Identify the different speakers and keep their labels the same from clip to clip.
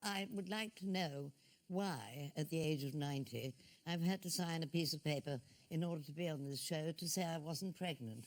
Speaker 1: I would like to know why, at the age of 90, I've had to sign a piece of paper in order to be on this show to say I wasn't pregnant.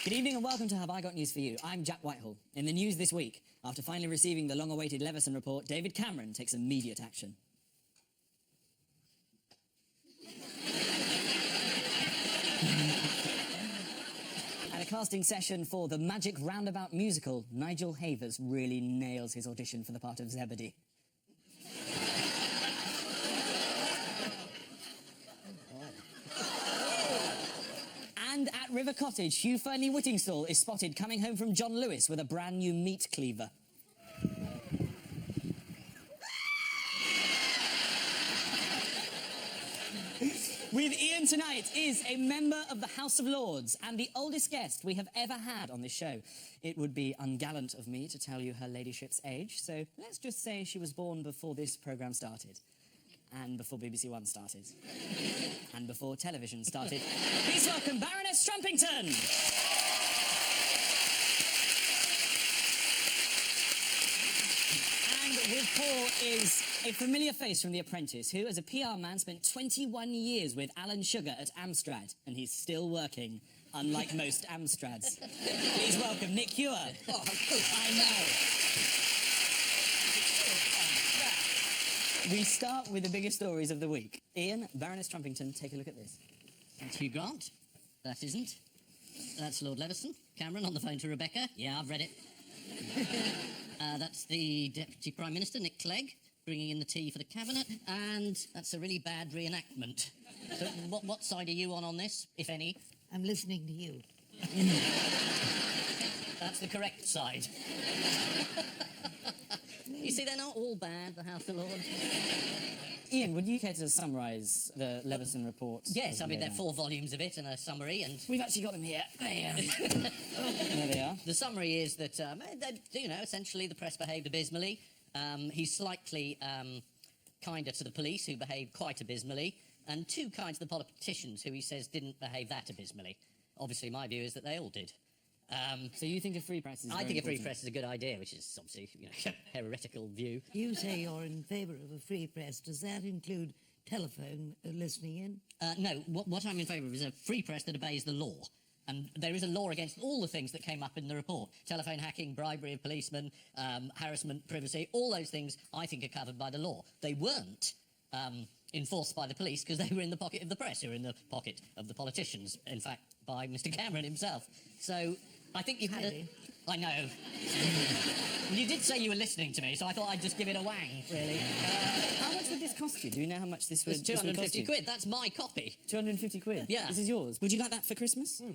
Speaker 2: Good evening and welcome to Have I Got News For You. I'm Jack Whitehall. In the news this week, after finally receiving the long-awaited Leveson report, David Cameron takes immediate action. At a casting session for the Magic Roundabout musical, Nigel Havers really nails his audition for the part of Zebedee. And at River Cottage, Hugh Fernie-Whittingstall is spotted coming home from John Lewis with a brand new meat cleaver. With Ian tonight is a member of the House of Lords and the oldest guest we have ever had on this show. It would be ungallant of me to tell you her ladyship's age, so let's just say she was born before this programme started. And before BBC One started. And before television started. Please welcome Baroness Trumpington! And with Paul is a familiar face from The Apprentice, who, as a PR man, spent 21 years with Alan Sugar at Amstrad, and he's still working, unlike most Amstrads. Please welcome Nick Ewer. Oh, I know. We start with the biggest stories of the week. Ian, Baroness Trumpington, take a look at this.
Speaker 3: That's Hugh Grant. That isn't. That's Lord Leveson. Cameron on the phone to Rebecca. Yeah, I've read it. That's the Deputy Prime Minister, Nick Clegg, bringing in the tea for the Cabinet. And that's a really bad reenactment. So what side are you on this, if any?
Speaker 1: I'm listening to you.
Speaker 3: That's the correct side. You see, they're not all bad, the House of Lords.
Speaker 2: Ian, would you care to summarise the Leveson report?
Speaker 3: Yes, I mean, there are 4 volumes of it and a summary, and...
Speaker 2: We've actually got them here. There they are.
Speaker 3: The summary is that, essentially the press behaved abysmally. He's slightly kinder to the police, who behaved quite abysmally, and 2 kinds of the politicians who he says didn't behave that abysmally. Obviously, my view is that they all did.
Speaker 2: So you think a free press is
Speaker 3: I think a free press is a good idea, which is obviously, a heretical view.
Speaker 1: You say you're in favour of a free press. Does that include telephone listening in?
Speaker 3: No, what I'm in favour of is a free press that obeys the law. And there is a law against all the things that came up in the report. Telephone hacking, bribery of policemen, harassment, privacy, all those things I think are covered by the law. They weren't enforced by the police because they were in the pocket of the press, or in the pocket of the politicians, in fact, by Mr. Cameron himself. So I think you had a... I know. Well, you did say you were listening to me, so I thought I'd just give it a wang, really.
Speaker 2: How much would this cost you? Do you know how much this would
Speaker 3: cost? 250 quid. That's my copy.
Speaker 2: 250 quid?
Speaker 3: Yeah.
Speaker 2: This is yours. Would you like that for Christmas?
Speaker 3: Do you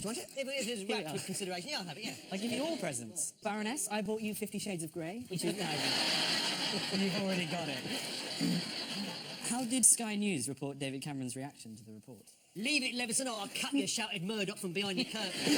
Speaker 3: want it? If it is wrapped with consideration, yeah, I'll have it, yeah.
Speaker 2: I give you all presents. Baroness, I bought you 50 Shades of Grey, which is... You've already got it. How did Sky News report David Cameron's reaction to the report?
Speaker 3: Leave it, Leveson, or I'll cut you, shouted Murdoch from behind the curtain.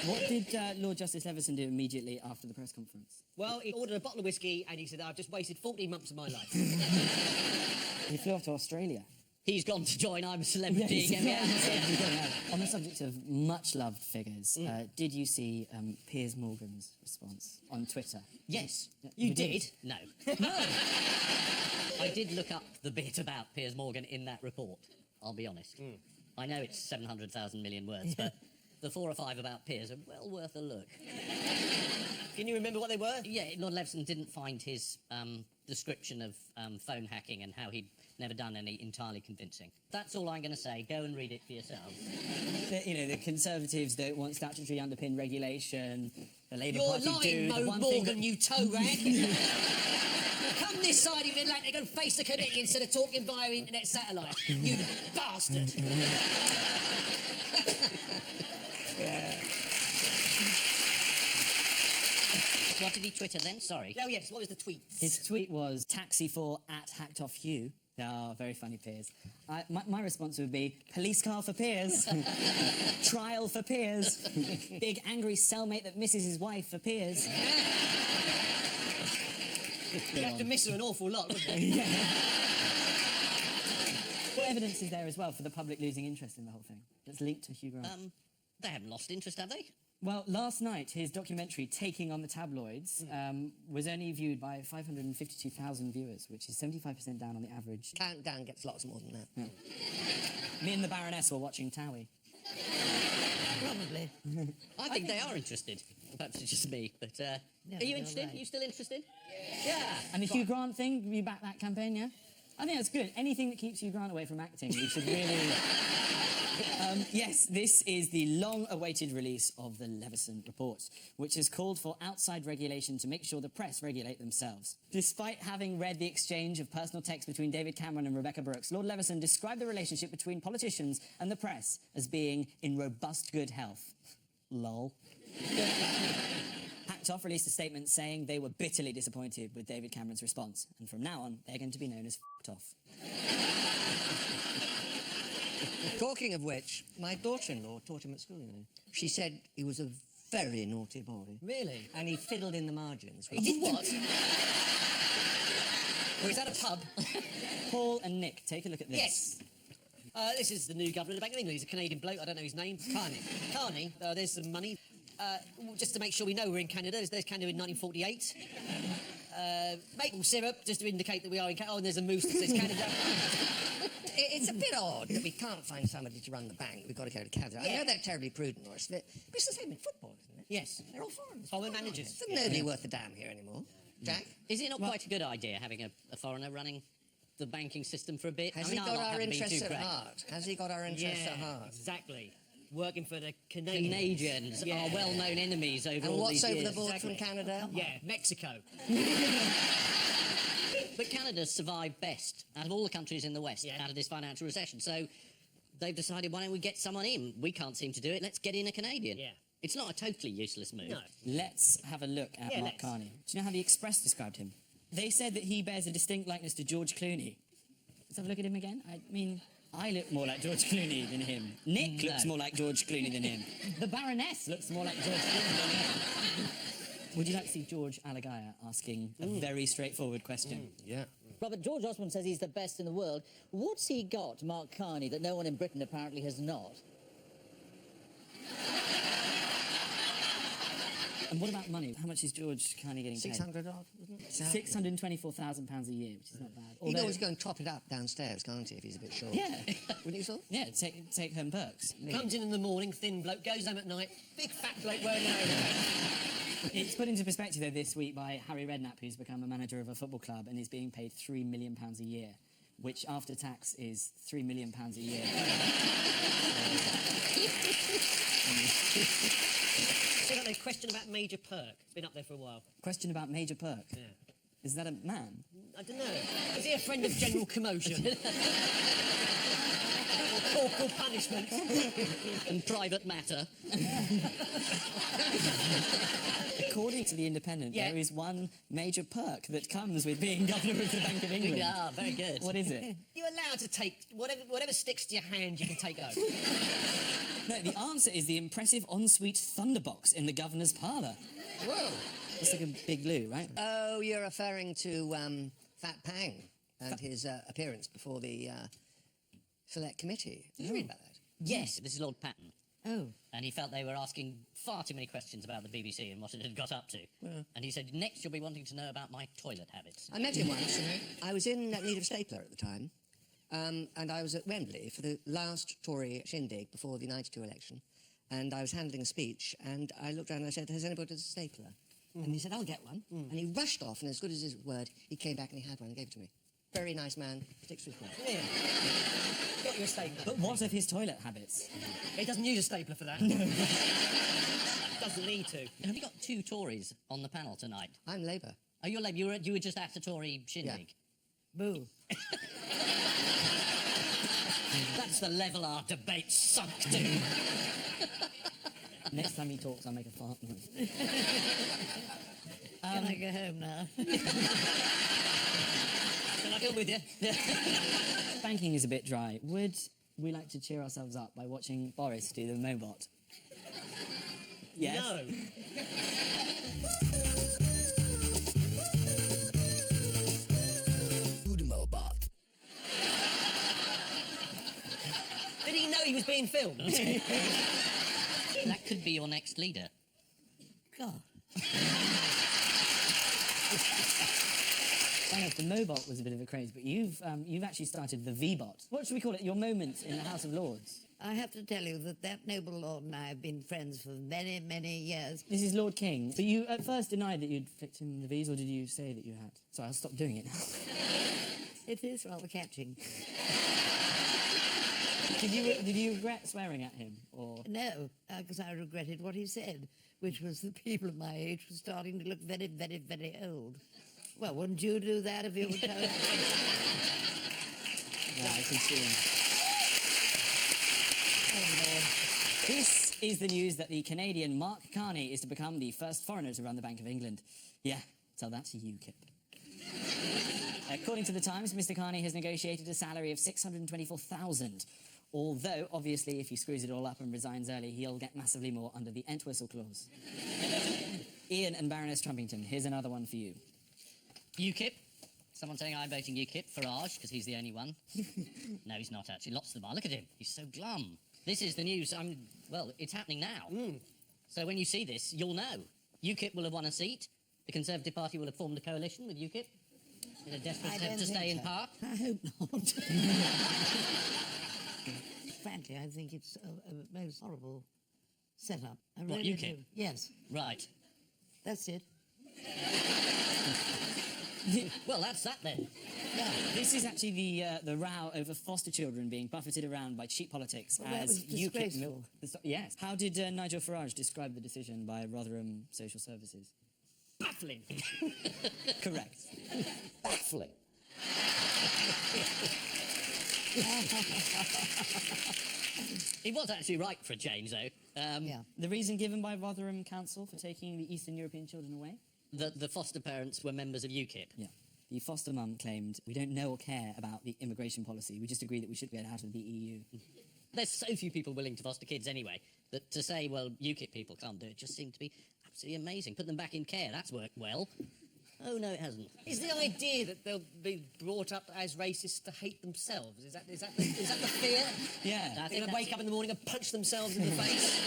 Speaker 2: What did Lord Justice Leveson do immediately after the press conference?
Speaker 4: Well, he ordered a bottle of whiskey and he said, I've just wasted 14 months of my life.
Speaker 2: He flew off to Australia.
Speaker 3: He's gone to join I'm a Celebrity again.
Speaker 2: Yeah. On the subject of much-loved figures, did you see Piers Morgan's response on Twitter?
Speaker 3: Yes.
Speaker 2: You
Speaker 3: did? No.
Speaker 2: No!
Speaker 3: I did look up the bit about Piers Morgan in that report, I'll be honest. I know it's 700,000 million words, but the 4 or 5 about Piers are well worth a look.
Speaker 4: Can you remember what they were?
Speaker 3: Yeah, Lord Leveson didn't find his description of phone hacking and how he'd never done any entirely convincing. That's all I'm going to say. Go and read it for yourselves.
Speaker 2: The Conservatives don't want statutory underpinned regulation. The Labour
Speaker 4: You're
Speaker 2: Party do.
Speaker 4: lying,
Speaker 2: The
Speaker 4: Mo
Speaker 2: one
Speaker 4: Morgan,
Speaker 2: thing that...
Speaker 4: you toe rag. Come this side of the Atlantic and face the committee instead of talking via internet satellite. You bastard.
Speaker 3: What did he Twitter then? Sorry.
Speaker 4: Oh, yes, what was the tweet?
Speaker 2: His tweet was taxi4 @HackedOffHugh. They are very funny peers. My response would be police car for peers, trial for peers, big angry cellmate that misses his wife for peers.
Speaker 4: You'd have to miss her an awful lot, wouldn't you?
Speaker 2: Yeah. What evidence is there as well for the public losing interest in the whole thing that's linked to Hugh Grant?
Speaker 3: They haven't lost interest, have they?
Speaker 2: Well, last night, his documentary, Taking on the Tabloids, was only viewed by 552,000 viewers, which is 75% down on the average.
Speaker 4: Countdown gets lots more than that.
Speaker 2: Yeah. Me and the Baroness were watching Towie.
Speaker 1: Probably.
Speaker 3: I think they are interested. Perhaps it's just me, but...
Speaker 1: No,
Speaker 3: are you
Speaker 1: you're
Speaker 3: interested?
Speaker 1: right.
Speaker 3: Are you still interested? Yeah.
Speaker 2: And the Hugh Grant thing, you back that campaign, yeah? I think that's good. Anything that keeps Hugh Grant away from acting, we should really... Yes, this is the long-awaited release of the Leveson report, which has called for outside regulation to make sure the press regulate themselves. Despite having read the exchange of personal texts between David Cameron and Rebecca Brooks, Lord Leveson described the relationship between politicians and the press as being in robust good health. Lol. Hacked Off released a statement saying they were bitterly disappointed with David Cameron's response, and from now on, they're going to be known as F***ed Off.
Speaker 4: Talking of which, my daughter-in-law taught him at school, you know. She said he was a very naughty boy. Really? And he fiddled in the margins.
Speaker 3: He did what?
Speaker 4: Or is that a pub?
Speaker 2: Paul and Nick, take a look at this.
Speaker 4: Yes. This is the new governor of the Bank of England. He's a Canadian bloke. I don't know his name. Carney. Carney. There's some money. Just to make sure we know we're in Canada. There's Canada in 1948. Maple syrup, just to indicate that we are in Canada. Oh, and there's a moose that says Canada.
Speaker 5: It's a bit odd that we can't find somebody to run the bank. We've got to go to Canada. I
Speaker 4: Yeah.
Speaker 5: know they're terribly prudent, the rest of it, but it's the same in football, isn't it?
Speaker 4: Yes.
Speaker 5: They're all foreigners.
Speaker 4: Foreign managers.
Speaker 5: There's nobody worth a damn here anymore. Jack?
Speaker 3: Is it not quite a good idea having a foreigner running the banking system for a bit?
Speaker 5: Has
Speaker 3: I mean,
Speaker 5: he
Speaker 3: I'm
Speaker 5: got
Speaker 3: not
Speaker 5: our
Speaker 3: having been
Speaker 5: interests
Speaker 3: too
Speaker 5: at
Speaker 3: great.
Speaker 5: heart? Has he got our interests at heart?
Speaker 4: Exactly. Working for the Canadians.
Speaker 3: Canadians
Speaker 4: Yeah.
Speaker 3: are well-known enemies over
Speaker 5: And
Speaker 3: all
Speaker 5: what's
Speaker 3: these
Speaker 5: over
Speaker 3: years.
Speaker 5: the board
Speaker 4: Exactly.
Speaker 5: from Canada?
Speaker 4: Yeah, Mexico.
Speaker 3: But Canada's survived best out of all the countries in the West
Speaker 4: Yeah.
Speaker 3: out of this financial recession. So they've decided, why don't we get someone in? We can't seem to do it. Let's get in a Canadian.
Speaker 4: Yeah.
Speaker 3: It's not a totally useless move.
Speaker 4: No.
Speaker 2: Let's have a look at
Speaker 4: Yeah,
Speaker 2: Mark
Speaker 4: let's.
Speaker 2: Carney. Do you know how the Express described him? They said that he bears a distinct likeness to George Clooney. Let's have a look at him again. I mean, I look more like George Clooney than him. Nick looks more like George Clooney than him. The Baroness looks more like George Clooney than him. Would you like to see George Alagaya asking a very straightforward question?
Speaker 5: Yeah.
Speaker 6: Robert, George Osborne says he's the best in the world. What's he got, Mark Carney, that no one in Britain apparently has not?
Speaker 2: And what about money? How much is George Carney getting paid?
Speaker 5: 600 odd, wasn't it?
Speaker 2: £624,000 a year, which is not bad.
Speaker 5: You can always go and top it up downstairs, can't he, if he's a bit short?
Speaker 2: Yeah.
Speaker 5: Wouldn't you, so?
Speaker 2: Yeah, take home perks.
Speaker 4: Comes in the morning, thin bloke, goes home at night, big fat bloke wearing an overcoat.
Speaker 2: It's put into perspective, though, this week by Harry Redknapp, who's become a manager of a football club and is being paid £3 million a year, which after tax is £3 million a year.
Speaker 4: So got a question about Major Perk. It's been up there for a while.
Speaker 2: Question about Major Perk.
Speaker 4: Yeah.
Speaker 2: Is that a man?
Speaker 4: I don't know. Is he a friend of General Commotion? Or corporal punishment?
Speaker 3: And private matter.
Speaker 2: According to The Independent,
Speaker 4: Yeah.
Speaker 2: there is one major perk that comes with being governor of the Bank of England.
Speaker 3: Yeah, very good.
Speaker 2: What is it?
Speaker 4: You're allowed to take whatever sticks to your hand, you can take home.
Speaker 2: No, the answer is the impressive ensuite thunderbox in the governor's parlour.
Speaker 5: Whoa.
Speaker 2: It's like a big loo, right?
Speaker 5: Oh, you're referring to Fat Pang and his appearance before the Select Committee. Did you read about that?
Speaker 3: Yes, this is Lord Patton.
Speaker 1: Oh.
Speaker 3: And he felt they were asking far too many questions about the BBC and what it had got up to. And he said, next you'll be wanting to know about my toilet habits.
Speaker 5: I met him once. I was in need of a stapler at the time, and I was at Wembley for the last Tory shindig before the 92 election, and I was handling a speech, and I looked around and I said, has anybody got a stapler? And he said, I'll get one. And he rushed off, and as good as his word, he came back and he had one and gave it to me. Very nice man, sticks to his word.
Speaker 4: Yeah. Got you a stapler.
Speaker 2: But what of his toilet habits?
Speaker 4: He doesn't use a stapler for that. Doesn't need to.
Speaker 3: Have you got two Tories on the panel tonight?
Speaker 5: I'm Labour.
Speaker 3: Oh, you're lame. You were just at a Tory shindig.
Speaker 1: Boo.
Speaker 3: That's the level our debate sunk to.
Speaker 2: Next time he talks, I'll make a fart noise.
Speaker 1: Can I go home now?
Speaker 3: Can I come with you?
Speaker 2: Banking is a bit dry. Would we like to cheer ourselves up by watching Boris do the Mobot? Yes?
Speaker 4: No. Did he know he was being filmed?
Speaker 3: That could be your next leader.
Speaker 1: God.
Speaker 2: I know the Mobot was a bit of a craze, but you've actually started the V-Bot. What should we call it? Your moment in the House of Lords.
Speaker 1: I have to tell you that noble lord and I have been friends for many, many years.
Speaker 2: This is Lord King. But you at first denied that you'd flicked him the V's, or did you say that you had? Sorry, I'll stop doing it now.
Speaker 1: It is rather catching.
Speaker 2: Did you regret swearing at him, or...?
Speaker 1: No, because I regretted what he said, which was that people of my age were starting to look very, very, very old. Well, wouldn't you do that if you were told?
Speaker 2: Yeah, I can see him.
Speaker 1: Oh, Lord.
Speaker 2: This is the news that the Canadian Mark Carney is to become the first foreigner to run the Bank of England. Yeah, tell that to UKIP. According to the Times, Mr. Carney has negotiated a salary of $624,000. Although, obviously, if he screws it all up and resigns early, he'll get massively more under the Entwistle clause. Ian and Baroness Trumpington, here's another one for you.
Speaker 3: UKIP. Someone saying I'm voting UKIP. Farage, because he's the only one. No, he's not actually. Lots of them are. Look at him. He's so glum. This is the news. Well, it's happening now. So when you see this, you'll know. UKIP will have won a seat. The Conservative Party will have formed a coalition with UKIP in a desperate attempt to stay in power.
Speaker 1: I hope not. Frankly, I think it's a most horrible setup. I
Speaker 3: What,
Speaker 1: really
Speaker 3: UKIP?
Speaker 1: do. Yes,
Speaker 3: Right.
Speaker 1: that's it.
Speaker 3: Well, that's that then.
Speaker 2: Yeah, this is actually the row over foster children being buffeted around by cheap politics
Speaker 1: Well, that
Speaker 2: as
Speaker 1: was disgraceful.
Speaker 2: Yes. How did Nigel Farage describe the decision by Rotherham Social Services?
Speaker 4: Baffling.
Speaker 2: Correct.
Speaker 7: Baffling.
Speaker 3: He was actually right for a change, though.
Speaker 1: Yeah.
Speaker 2: The reason given by Rotherham Council for taking the Eastern European children away?
Speaker 3: The foster parents were members of UKIP.
Speaker 2: Yeah. The foster mum claimed, we don't know or care about the immigration policy. We just agree that we should get out of the EU.
Speaker 3: There's so few people willing to foster kids anyway, that to say, well, UKIP people can't do it just seemed to be absolutely amazing. Put them back in care, that's worked well. Oh, no, it hasn't.
Speaker 4: Is the idea that they'll be brought up as racists to hate themselves? Is that the fear?
Speaker 2: Yeah.
Speaker 3: I
Speaker 4: They're
Speaker 3: think
Speaker 4: going to wake up in the morning and punch themselves in the face?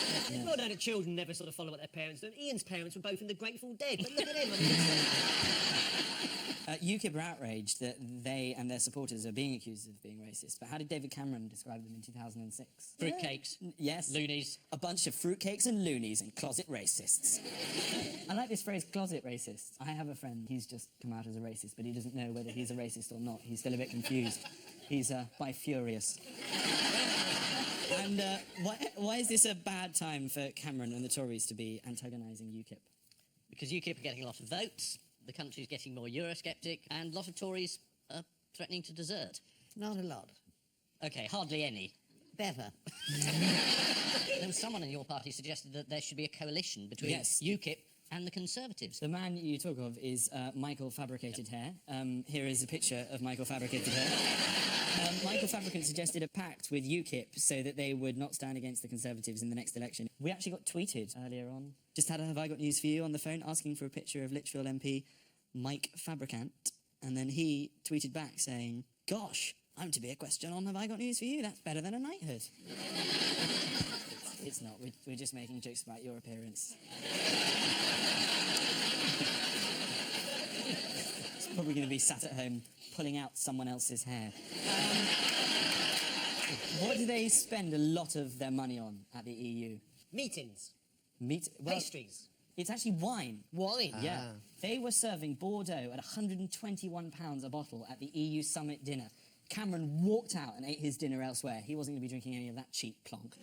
Speaker 4: Well, no, the children never sort of follow what their parents do. Ian's parents were both in the Grateful Dead, but look at them. I mean,
Speaker 2: UKIP are outraged that they and their supporters are being accused of being racist. But how did David Cameron describe them in 2006?
Speaker 3: Fruitcakes.
Speaker 2: Yes.
Speaker 3: Loonies.
Speaker 2: A bunch of fruitcakes and loonies and closet racists. I like this phrase, closet racist. I have a friend, he's just come out as a racist, but he doesn't know whether he's a racist or not. He's still a bit confused. He's bi-furious. And why is this a bad time for Cameron and the Tories to be antagonising UKIP?
Speaker 3: Because UKIP are getting a lot of votes, the country's getting more Eurosceptic, and a lot of Tories are threatening to desert.
Speaker 1: Not a lot.
Speaker 3: OK, hardly any.
Speaker 1: Better.
Speaker 3: There was someone in your party suggested that there should be a coalition between
Speaker 2: Yes.
Speaker 3: UKIP and the Conservatives.
Speaker 2: The man you talk of is Michael Fabricated Hair. Here is a picture of Michael Fabricated Hair. Michael Fabricant suggested a pact with UKIP so that they would not stand against the Conservatives in the next election. We actually got tweeted earlier on. Just had a Have I Got News for You on the phone asking for a picture of Lichfield MP Mike Fabricant. And then he tweeted back saying, gosh, I'm to be a question on Have I Got News for You? That's better than a knighthood. It's not. We're just making jokes about your appearance. It's probably going to be sat at home pulling out someone else's hair. What do they spend a lot of their money on at the EU?
Speaker 4: meetings,
Speaker 2: Well,
Speaker 4: pastries,
Speaker 2: it's actually wine.
Speaker 4: wine.
Speaker 2: Yeah. They were serving Bordeaux at £121 a bottle at the EU summit dinner. Cameron walked out and ate his dinner elsewhere. He wasn't going to be drinking any of that cheap plonk.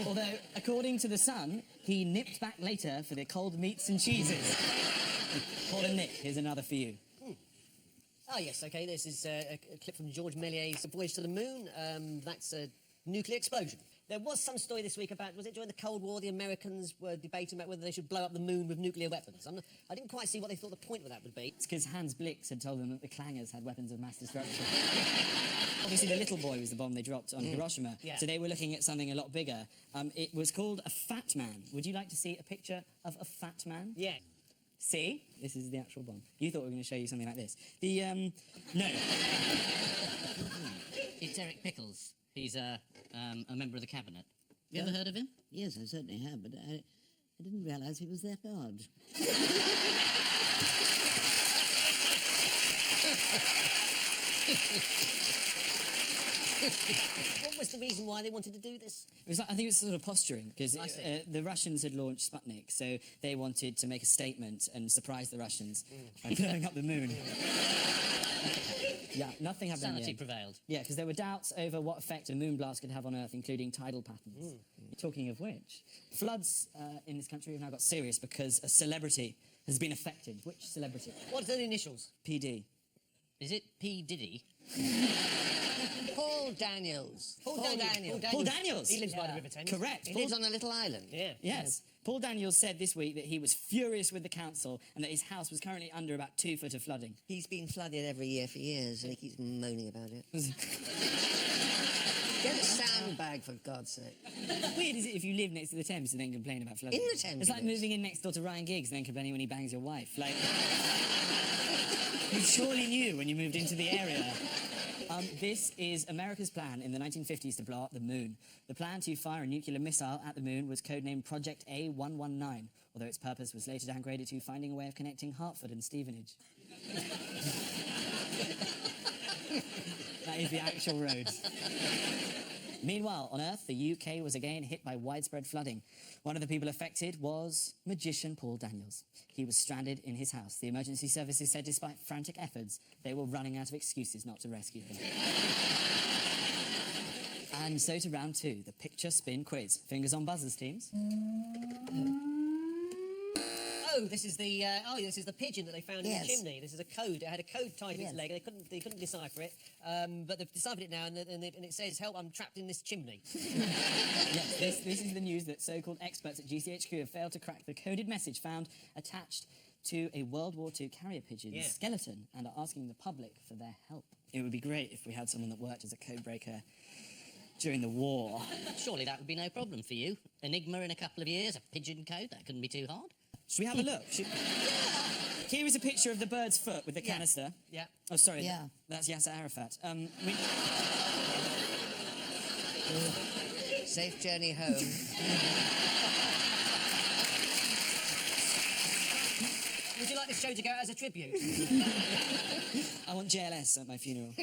Speaker 2: Although, according to The Sun, he nipped back later for the cold meats and cheeses. Paul and Nick, here's another for you.
Speaker 4: Oh, yes, OK, this is a clip from George Méliès's Voyage to the Moon. That's a nuclear explosion. There was some story this week about, was it during the Cold War, the Americans were debating about whether they should blow up the moon with nuclear weapons. I didn't quite see what they thought the point of that would be.
Speaker 2: It's because Hans Blix had told them that the clangers had weapons of mass destruction. Obviously, the little boy was the bomb they dropped on Hiroshima,
Speaker 4: Yeah.
Speaker 2: so they were looking at something a lot bigger. It was called a fat man. Would you like to see a picture of a fat man?
Speaker 4: Yeah.
Speaker 2: See? This is the actual bomb. You thought we were going to show you something like this. No.
Speaker 3: It's Eric Pickles. He's a member of the cabinet. You ever heard of him?
Speaker 1: Yes, I certainly have, but I didn't realise he was that odd.
Speaker 4: What was the reason why they wanted to do this?
Speaker 2: It was like, I think it was sort of posturing, because
Speaker 4: I see.
Speaker 2: the Russians had launched Sputnik, so they wanted to make a statement and surprise the Russians by blowing up the moon. Yeah, nothing happened.
Speaker 3: Sanity prevailed.
Speaker 2: Yeah, because there were doubts over what effect a moon blast could have on Earth, including tidal patterns. Talking of which, floods in this country have now got serious because a celebrity has been affected. Which celebrity?
Speaker 4: What are the initials?
Speaker 2: PD.
Speaker 3: Is it P. Diddy?
Speaker 5: Paul Daniels.
Speaker 4: Paul Daniels.
Speaker 2: Paul Daniels.
Speaker 4: He lives by the River Thames.
Speaker 2: Correct.
Speaker 5: He
Speaker 2: Paul-
Speaker 5: lives on a little island.
Speaker 4: Yeah.
Speaker 2: Yes. Paul Daniels said this week that he was furious with the council and that his house was currently under about 2 foot of flooding.
Speaker 5: He's been flooded every year for years, and he keeps moaning about it. Get a sandbag, for God's sake.
Speaker 2: How weird is it if you live next to the Thames and then complain about flooding?
Speaker 5: In the Thames
Speaker 2: It's like
Speaker 5: he lives.
Speaker 2: moving in next door to Ryan Giggs and then complaining when he bangs your wife. Like, you surely knew when you moved into the area. This is America's plan in the 1950s to blow up the moon. The plan to fire a nuclear missile at the moon was codenamed Project A119, although its purpose was later downgraded to finding a way of connecting Hartford and Stevenage. That is the actual road. Meanwhile, on Earth, the UK was again hit by widespread flooding. One of the people affected was magician Paul Daniels. He was stranded in his house. The emergency services said despite frantic efforts, they were running out of excuses not to rescue him. And so to round 2, the picture spin quiz. Fingers on buzzers, teams.
Speaker 4: Oh, this is the pigeon that they found in
Speaker 1: Yes.
Speaker 4: the chimney. This is a code. It had a code tied to its
Speaker 1: Yes.
Speaker 4: leg. They couldn't decipher it, but they've deciphered it now, and it says, "Help! I'm trapped in this chimney."
Speaker 2: Yes, this is the news that so-called experts at GCHQ have failed to crack the coded message found attached to a World War II carrier pigeon's
Speaker 4: Yeah.
Speaker 2: skeleton and are asking the public for their help. It would be great if we had someone that worked as a code breaker during the war.
Speaker 3: Surely that would be no problem for you. Enigma in a couple of years, a pigeon code, that couldn't be too hard.
Speaker 2: Should we have a look? Here is a picture of the bird's foot with the canister.
Speaker 4: Yeah.
Speaker 2: Oh, sorry.
Speaker 1: Yeah.
Speaker 2: That's Yasser Arafat.
Speaker 5: Safe journey home.
Speaker 4: Would you like this show to go out as a tribute?
Speaker 2: I want JLS at my funeral.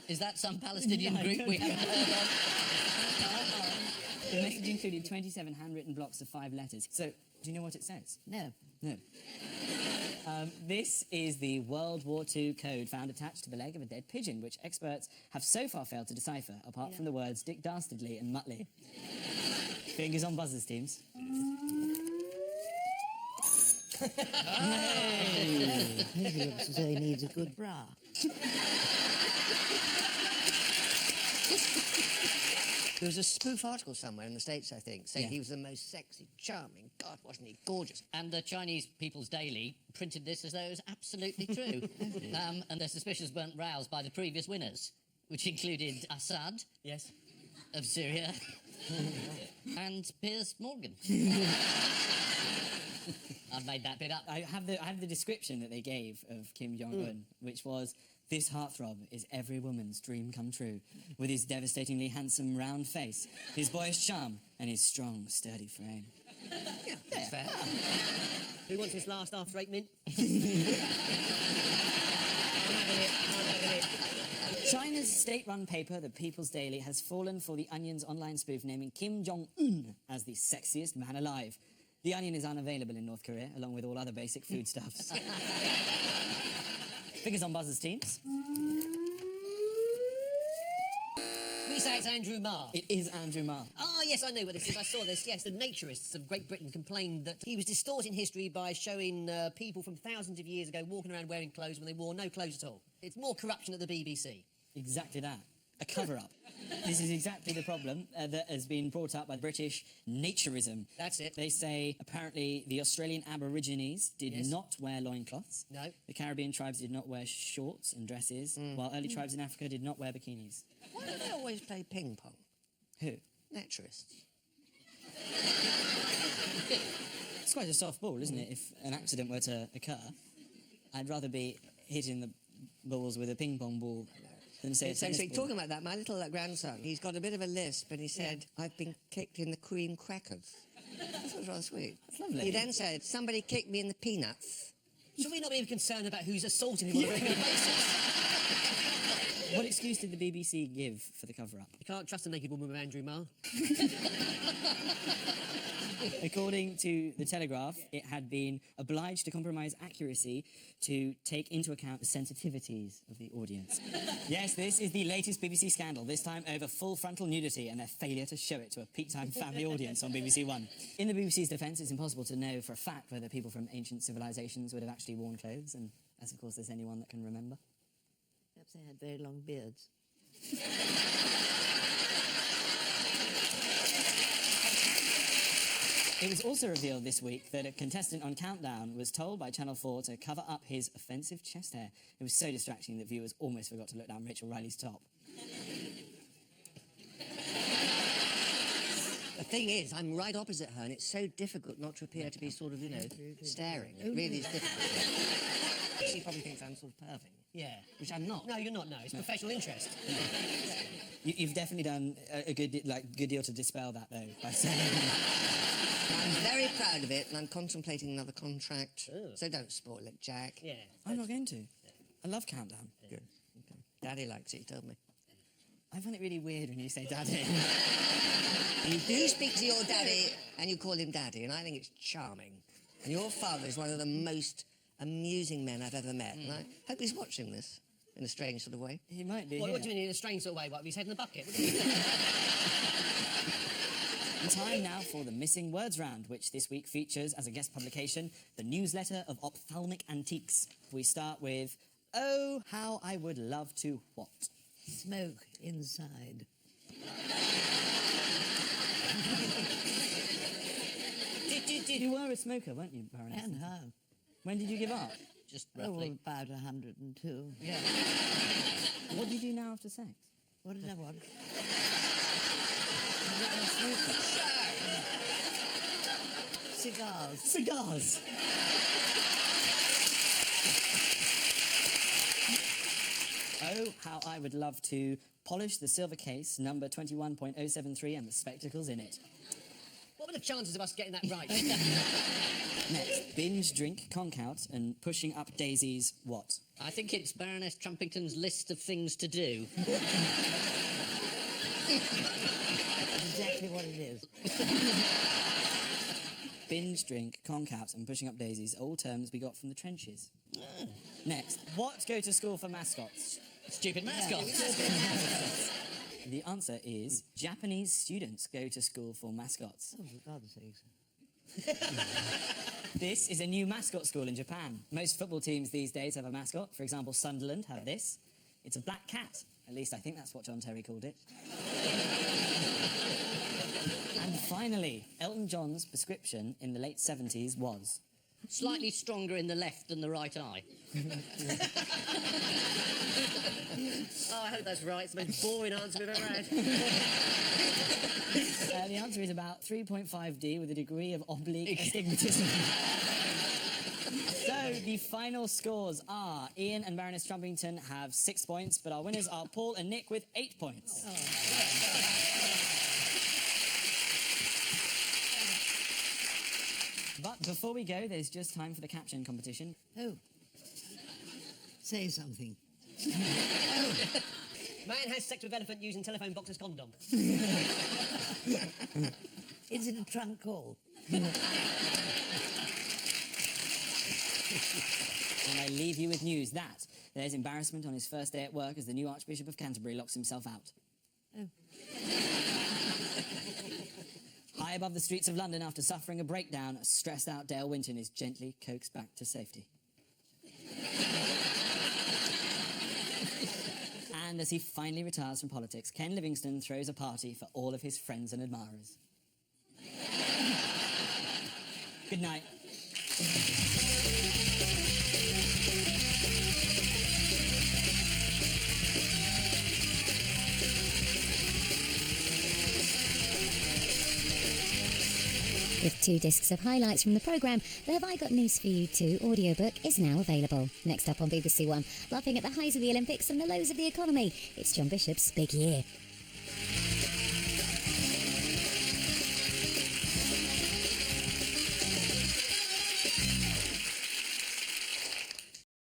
Speaker 3: Is that some Palestinian
Speaker 2: Yeah, I
Speaker 3: group
Speaker 2: don't
Speaker 3: we
Speaker 2: know.
Speaker 3: haven't heard of?
Speaker 2: The message included 27 handwritten blocks of 5 letters. So, do you know what it says?
Speaker 1: No.
Speaker 2: No. This is the World War II code found attached to the leg of a dead pigeon, which experts have so far failed to decipher, apart from the words Dick Dastardly and Muttley. Fingers on buzzers, teams.
Speaker 1: He looks as though he needs a good bra.
Speaker 5: There was a spoof article somewhere in the States, I think, saying
Speaker 2: Yeah.
Speaker 5: he was the most sexy, charming. God, wasn't he gorgeous?
Speaker 3: And the Chinese People's Daily printed this as though it was absolutely true. And their suspicions weren't roused by the previous winners, which included Assad
Speaker 4: Yes.
Speaker 3: of Syria and Piers Morgan. I've made that bit up.
Speaker 2: I have the description that they gave of Kim Jong-un, which was, "This heartthrob is every woman's dream come true, with his devastatingly handsome round face, his boyish charm, and his strong, sturdy frame."
Speaker 5: Yeah, that's fair.
Speaker 4: Who wants this last after 8 mint?
Speaker 2: China's state-run paper, the People's Daily, has fallen for The Onion's online spoof naming Kim Jong-un as the sexiest man alive. The Onion is unavailable in North Korea, along with all other basic foodstuffs. Fingers on buzzers, teams.
Speaker 4: We say it's Andrew Marr.
Speaker 2: It is Andrew Marr.
Speaker 4: Ah, yes, I know what this is. I saw this. Yes, the naturists of Great Britain complained that he was distorting history by showing people from thousands of years ago walking around wearing clothes when they wore no clothes at all. It's more corruption at the BBC.
Speaker 2: Exactly that. A cover-up. This is exactly the problem that has been brought up by British naturism.
Speaker 4: That's it.
Speaker 2: They say apparently the Australian Aborigines did
Speaker 4: Yes.
Speaker 2: not wear loincloths.
Speaker 4: No.
Speaker 2: The Caribbean tribes did not wear shorts and dresses, while early tribes in Africa did not wear bikinis.
Speaker 5: Why do they always play ping pong?
Speaker 2: Who?
Speaker 5: Naturists.
Speaker 2: It's quite a soft ball, isn't it? If an accident were to occur, I'd rather be hitting the balls with a ping pong ball than say a
Speaker 5: So,
Speaker 2: tennis ball.
Speaker 5: talking about that, my little grandson, he's got a bit of a lisp, and he said, I've been kicked in the cream crackers. That was rather sweet.
Speaker 2: That's lovely.
Speaker 5: He then said, somebody kicked me in the peanuts.
Speaker 4: Should we not be concerned about who's assaulting him on a regular basis?
Speaker 2: What excuse did the BBC give for the cover-up?
Speaker 4: You can't trust a naked woman with Andrew Marr.
Speaker 2: According to The Telegraph, it had been obliged to compromise accuracy to take into account the sensitivities of the audience. Yes, this is the latest BBC scandal, this time over full frontal nudity and their failure to show it to a peak-time family audience on BBC One. In the BBC's defence, it's impossible to know for a fact whether people from ancient civilisations would have actually worn clothes, and as of course there's anyone that can remember.
Speaker 1: Perhaps they had very long beards.
Speaker 2: It was also revealed this week that a contestant on Countdown was told by Channel 4 to cover up his offensive chest hair. It was so distracting that viewers almost forgot to look down Rachel Riley's top.
Speaker 5: The thing is, I'm right opposite her, and it's so difficult not to appear to be sort of, you know, staring. It really is difficult. She probably thinks I'm sort of perving.
Speaker 4: Yeah.
Speaker 5: Which I'm not.
Speaker 4: No, you're not, no. It's professional interest.
Speaker 2: You've definitely done a good deal to dispel that, though, by saying...
Speaker 5: I'm very proud of it, and I'm contemplating another contract. Ooh. So don't spoil it, Jack.
Speaker 4: Yeah.
Speaker 2: I'm not going to. I love Countdown.
Speaker 5: Good. Okay. Daddy likes it, he told me.
Speaker 2: I find it really weird when you say daddy.
Speaker 5: You do speak to your daddy, and you call him daddy, and I think it's charming. And your father is one of the most amusing men I've ever met, and I hope he's watching this in a strange sort of way.
Speaker 2: He might be.
Speaker 4: What do you mean in a strange sort of way? What, his head in the bucket?
Speaker 2: Time now for the Missing Words Round, which this week features, as a guest publication, the newsletter of ophthalmic antiques. We start with, oh, how I would love to what?
Speaker 1: Smoke inside.
Speaker 2: You were a smoker, weren't you, Baroness?
Speaker 1: And how?
Speaker 2: When did you give up?
Speaker 3: Just
Speaker 1: Oh,
Speaker 3: roughly.
Speaker 1: about 102.
Speaker 2: Yeah. What do you do now after sex?
Speaker 1: What did I want? Cigars.
Speaker 2: Cigars! Oh, how I would love to polish the silver case, number 21.073, and the spectacles in it.
Speaker 4: What were the chances of us getting that right?
Speaker 2: Next, binge, drink, conk out, and pushing up Daisy's what?
Speaker 3: I think it's Baroness Trumpington's list of things to do.
Speaker 1: That's exactly what it is.
Speaker 2: Binge, drink, conk out, and pushing up daisies, all terms we got from the trenches. Next, what go to school for mascots?
Speaker 3: Stupid mascots.
Speaker 2: The answer is Japanese students go to school for mascots.
Speaker 1: Oh, for God's sakes.
Speaker 2: This is a new mascot school in Japan. Most football teams these days have a mascot. For example, Sunderland have this. It's a black cat. At least I think that's what John Terry called it. And finally, Elton John's prescription in the late 70s was...
Speaker 3: Slightly stronger in the left than the right eye.
Speaker 4: Oh, I hope that's right. It's the most boring answer we've ever had.
Speaker 2: The answer is about 3.5D with a degree of oblique astigmatism. So, the final scores are Ian and Baroness Trumpington have 6 points, but our winners are Paul and Nick with 8 points. But before we go, there's just time for the caption competition.
Speaker 1: Oh. Say something.
Speaker 4: Man has sex with elephant using telephone box as condom.
Speaker 1: Is it a trunk call?
Speaker 2: And I leave you with news that there's embarrassment on his first day at work as the new Archbishop of Canterbury locks himself out. High above the streets of London after suffering a breakdown, a stressed-out Dale Winton is gently coaxed back to safety. And as he finally retires from politics, Ken Livingstone throws a party for all of his friends and admirers. Good night.
Speaker 7: With 2 discs of highlights from the programme, the Have I Got News For You Too audiobook is now available. Next up on BBC One, laughing at the highs of the Olympics and the lows of the economy, it's John Bishop's Big Year.